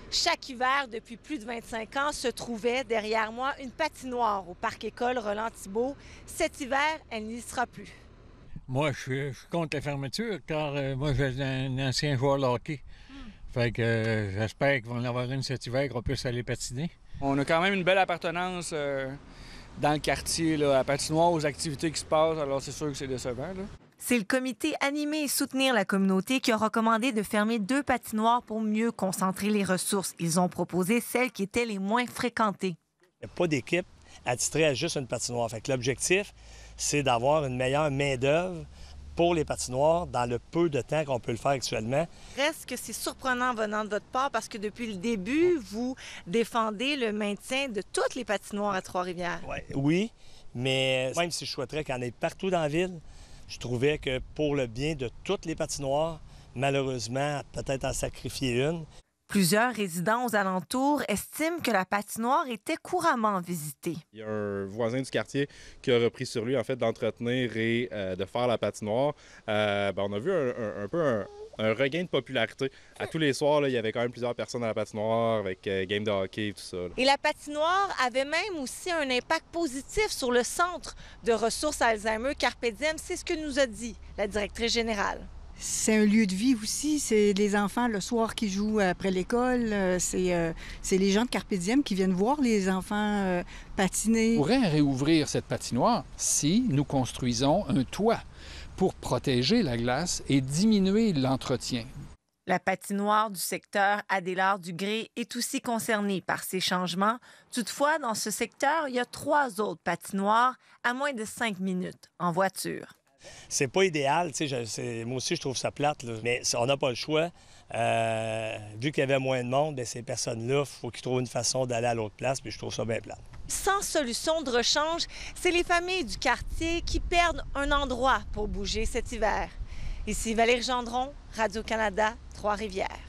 Chaque hiver, depuis plus de 25 ans, se trouvait derrière moi une patinoire au Parc École Roland-Thibault. Cet hiver, elle n'y sera plus. Moi, je suis contre la fermeture car moi, j'ai un ancien joueur de hockey. Fait que j'espère qu'ils vont en avoir une cet hiver, qu'on puisse aller patiner. On a quand même une belle appartenance dans le quartier, là, à la patinoire, aux activités qui se passent, alors c'est sûr que c'est décevant, là. C'est le comité Animer et soutenir la communauté qui a recommandé de fermer 2 patinoires pour mieux concentrer les ressources. Ils ont proposé celles qui étaient les moins fréquentées. Il n'y a pas d'équipe attitrée à juste une patinoire. Fait que l'objectif, c'est d'avoir une meilleure main-d'œuvre pour les patinoires dans le peu de temps qu'on peut le faire actuellement. Reste que c'est surprenant venant de votre part parce que depuis le début, vous défendez le maintien de toutes les patinoires à Trois-Rivières. Oui, mais même si je souhaiterais qu'il y en ait partout dans la ville, je trouvais que pour le bien de toutes les patinoires, malheureusement, peut-être en sacrifier une. Plusieurs résidents aux alentours estiment que la patinoire était couramment visitée. Il y a un voisin du quartier qui a repris sur lui en fait d'entretenir et de faire la patinoire. On a vu un peu un regain de popularité. À tous les soirs, là, il y avait quand même plusieurs personnes à la patinoire avec game de hockey et tout ça. Et la patinoire avait même aussi un impact positif sur le centre de ressources Alzheimer Carpe Diem. C'est ce que nous a dit la directrice générale. C'est un lieu de vie aussi. C'est les enfants le soir qui jouent après l'école. C'est les gens de Carpe Diem qui viennent voir les enfants patiner. On pourrait réouvrir cette patinoire si nous construisons un toit pour protéger la glace et diminuer l'entretien. La patinoire du secteur Adélard-du-Gré est aussi concernée par ces changements. Toutefois, dans ce secteur, il y a 3 autres patinoires à moins de 5 minutes en voiture. C'est pas idéal, moi aussi je trouve ça plate, là. Mais on n'a pas le choix. Vu qu'il y avait moins de monde, bien, ces personnes-là, il faut qu'ils trouvent une façon d'aller à l'autre place, puis je trouve ça bien plate. Sans solution de rechange, c'est les familles du quartier qui perdent un endroit pour bouger cet hiver. Ici Valérie Gendron, Radio-Canada, Trois-Rivières.